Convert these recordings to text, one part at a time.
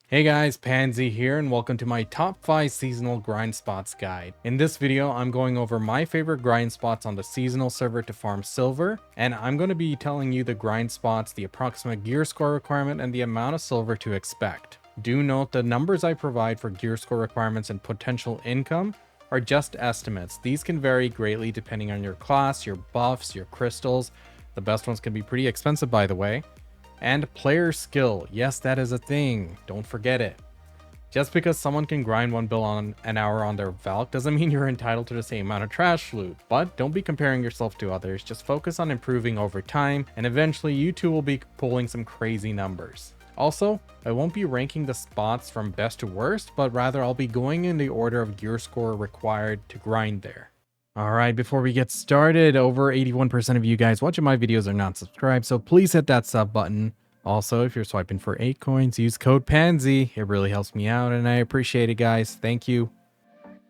Hey guys, Pansy here and welcome to my top 5 seasonal grind spots guide. In this video, I'm going over my favorite grind spots on the seasonal server to farm silver, and I'm going to be telling you the grind spots, the approximate gear score requirement, and the amount of silver to expect. Do note the numbers I provide for gear score requirements and potential income are just estimates. These can vary greatly depending on your class, your buffs, your crystals. The best ones can be pretty expensive, by the way. And player skill. Yes, that is a thing. Don't forget it. Just because someone can grind one bill on an hour on their Valk doesn't mean you're entitled to the same amount of trash loot. But don't be comparing yourself to others. Just focus on improving over time, and eventually you too will be pulling some crazy numbers. Also, I won't be ranking the spots from best to worst, but rather I'll be going in the order of gear score required to grind there. Alright, before we get started, over 81% of you guys watching my videos are not subscribed, so please hit that sub button. Also, if you're swiping for 8 coins, use code PANSY. It really helps me out and I appreciate it, guys. Thank you.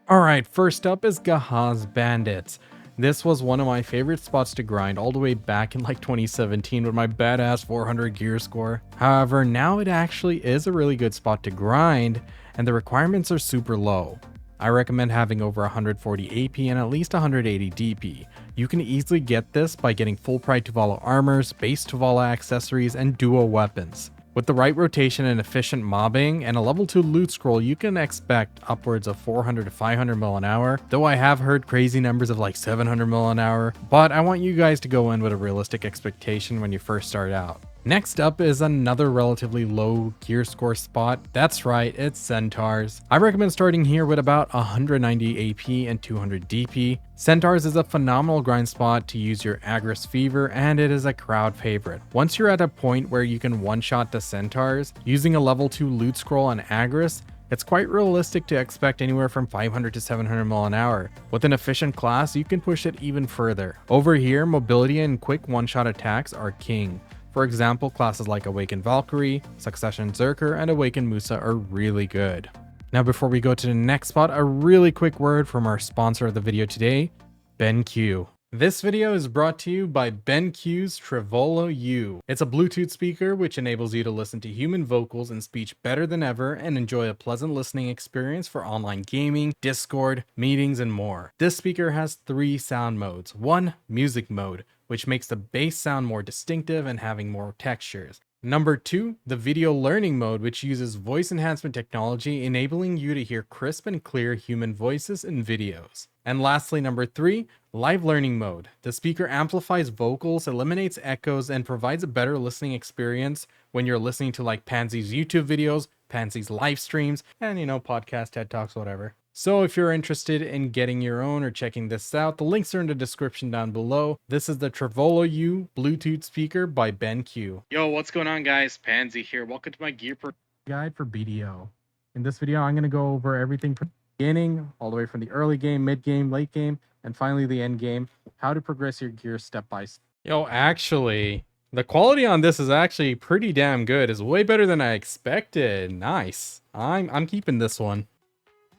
Alright, first up is Gaha's Bandits. This was one of my favorite spots to grind all the way back in like 2017 with my badass 400 gear score. However, now it actually is a really good spot to grind and the requirements are super low. I recommend having over 140 AP and at least 180 DP. You can easily get this by getting full pride Tuvala armors, base Tuvala accessories, and duo weapons. With the right rotation and efficient mobbing and a level 2 loot scroll, you can expect upwards of 400 to 500 mil an hour, though I have heard crazy numbers of like 700 mil an hour, but I want you guys to go in with a realistic expectation when you first start out. Next up is another relatively low gear score spot. That's right, it's Centaurs. I recommend starting here with about 190 AP and 200 DP. Centaurs is a phenomenal grind spot to use your Agris Fever, and it is a crowd favorite. Once you're at a point where you can one-shot the Centaurs, using a level 2 loot scroll on Agris, it's quite realistic to expect anywhere from 500 to 700 mil an hour. With an efficient class, you can push it even further. Over here, mobility and quick one-shot attacks are king. For example, classes like Awakened Valkyrie, Succession Zerker, and Awakened Musa are really good. Now before we go to the next spot, a really quick word from our sponsor of the video today, BenQ. This video is brought to you by BenQ's Tuvala U. It's a Bluetooth speaker which enables you to listen to human vocals and speech better than ever and enjoy a pleasant listening experience for online gaming, Discord, meetings, and more. This speaker has 3 sound modes. 1, music mode, which makes the bass sound more distinctive and having more textures. Number 2, the video learning mode, which uses voice enhancement technology, enabling you to hear crisp and clear human voices in videos. And lastly, number 3, live learning mode. The speaker amplifies vocals, eliminates echoes, and provides a better listening experience when you're listening to like Pansy's YouTube videos, Pansy's live streams, and podcast, TED Talks, whatever. So if you're interested in getting your own or checking this out, the links are in the description down below. This is the Tuvala U Bluetooth speaker by BenQ. Yo, what's going on guys? Pansy here. Welcome to my gear guide for BDO. In this video, I'm going to go over everything from the beginning, all the way from the early game, mid game, late game, and finally the end game, how to progress your gear step by step. Yo, actually, the quality on this is actually pretty damn good. It's way better than I expected. Nice. I'm keeping this one.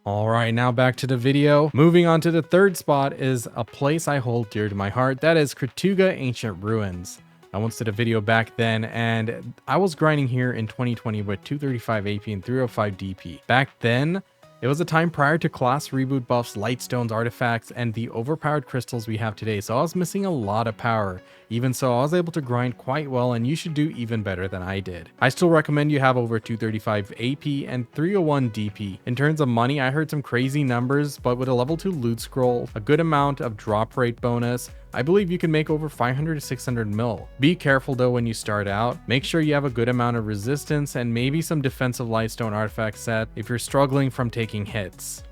Alright, now back to the video. Moving on to the third spot is a place I hold dear to my heart. That is Kratuga Ancient Ruins. I once did a video back then and I was grinding here in 2020 with 235 AP and 305 DP. Back then, it was a time prior to class reboot buffs, lightstones, artifacts, and the overpowered crystals we have today, so I was missing a lot of power. Even so, I was able to grind quite well, and you should do even better than I did. I still recommend you have over 235 AP and 301 DP. In terms of money, I heard some crazy numbers, but with a level 2 loot scroll, a good amount of drop rate bonus, I believe you can make over 500 to 600 mil. Be careful though when you start out. Make sure you have a good amount of resistance and maybe some defensive lightstone artifact set if you're struggling from taking hits.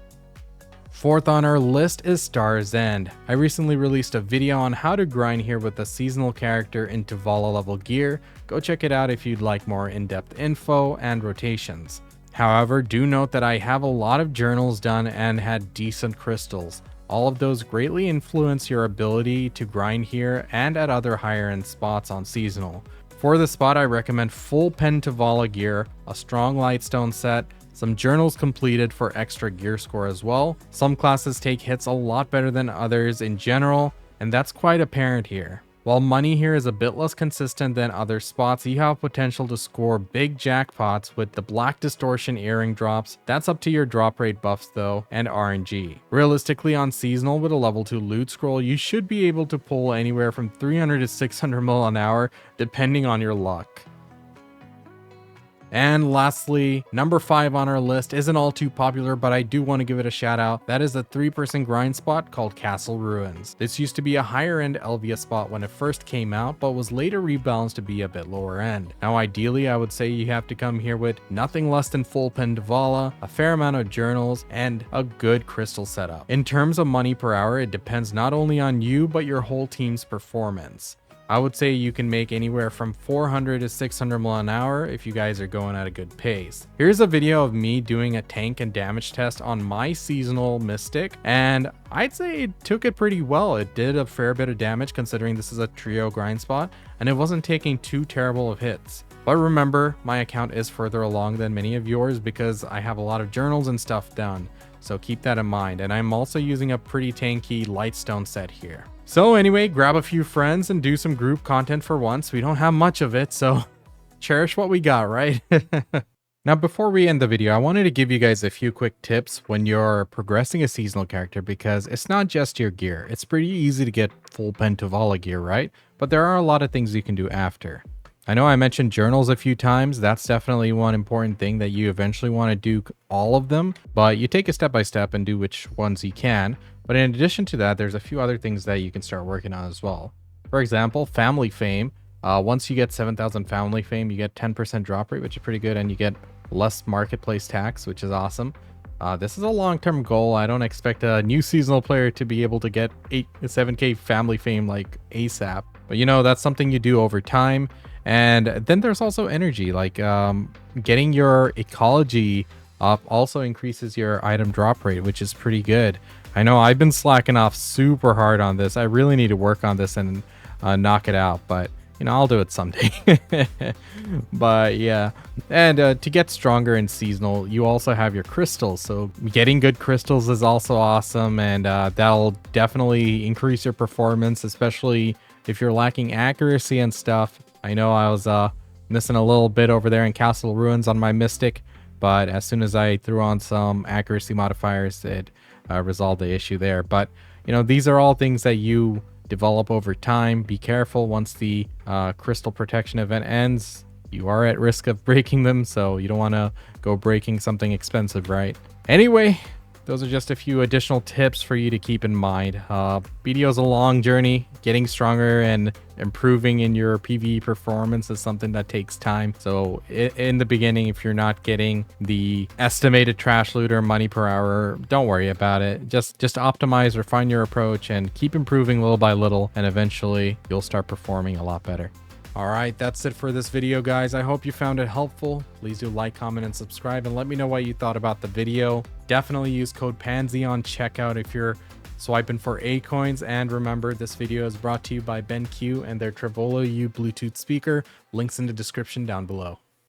Fourth on our list is Star's End. I recently released a video on how to grind here with a seasonal character in Tuvala level gear. Go check it out if you'd like more in-depth info and rotations. However, do note that I have a lot of journals done and had decent crystals. All of those greatly influence your ability to grind here and at other higher end spots on seasonal. For the spot, I recommend full pen Tuvala gear, a strong lightstone set, some journals completed for extra gear score as well. Some classes take hits a lot better than others in general, and that's quite apparent here. While money here is a bit less consistent than other spots, you have potential to score big jackpots with the black distortion earring drops. That's up to your drop rate buffs though, and RNG. Realistically, on seasonal with a level 2 loot scroll, you should be able to pull anywhere from 300 to 600 mil an hour depending on your luck. And lastly, number 5 on our list isn't all too popular, but I do want to give it a shout out. That is a 3-person grind spot called Castle Ruins. This used to be a higher end Elvia spot when it first came out, but was later rebalanced to be a bit lower end. Now ideally, I would say you have to come here with nothing less than full pen Tuvala, a fair amount of journals, and a good crystal setup. In terms of money per hour, it depends not only on you, but your whole team's performance. I would say you can make anywhere from 400 to 600 mil an hour if you guys are going at a good pace. Here's a video of me doing a tank and damage test on my seasonal mystic, and I'd say it took it pretty well. It did a fair bit of damage considering this is a trio grind spot, and it wasn't taking too terrible of hits. But remember, my account is further along than many of yours because I have a lot of journals and stuff done. So keep that in mind. And I'm also using a pretty tanky lightstone set here. So anyway, grab a few friends and do some group content for once. We don't have much of it, so cherish what we got, right? Now, before we end the video, I wanted to give you guys a few quick tips when you're progressing a seasonal character, because it's not just your gear. It's pretty easy to get full pen Tuvala gear, right? But there are a lot of things you can do after. I know I mentioned journals a few times. That's definitely one important thing that you eventually want to do all of them, but you take it step by step and do which ones you can. But in addition to that, there's a few other things that you can start working on as well. For example, family fame. Once you get 7,000 family fame, you get 10% drop rate, which is pretty good, and you get less marketplace tax, which is awesome. This is a long-term goal. I don't expect a new seasonal player to be able to get 7k family fame like ASAP, but you know, that's something you do over time. And then there's also energy, like getting your ecology up also increases your item drop rate, which is pretty good. I know I've been slacking off super hard on this. I really need to work on this and knock it out, but you know, I'll do it someday. But yeah, and to get stronger in seasonal, you also have your crystals. So getting good crystals is also awesome, and that'll definitely increase your performance, especially if you're lacking accuracy and stuff. I know I was missing a little bit over there in Castle Ruins on my Mystic, but as soon as I threw on some accuracy modifiers, it resolved the issue there. But you know, these are all things that you develop over time. Be careful, once the crystal protection event ends, you are at risk of breaking them, so you don't want to go breaking something expensive, right? Anyway, those are just a few additional tips for you to keep in mind. BDO is a long journey. Getting stronger and improving in your PvE performance is something that takes time. So in the beginning, if you're not getting the estimated trash looter money per hour, don't worry about it. Just optimize, refine your approach, and keep improving little by little, and eventually you'll start performing a lot better. All right, that's it for this video, guys. I hope you found it helpful. Please do like, comment, and subscribe, and let me know what you thought about the video. Definitely use code PANSY on checkout if you're swiping for A coins. And remember, this video is brought to you by BenQ and their Tuvala U Bluetooth speaker. Links in the description down below.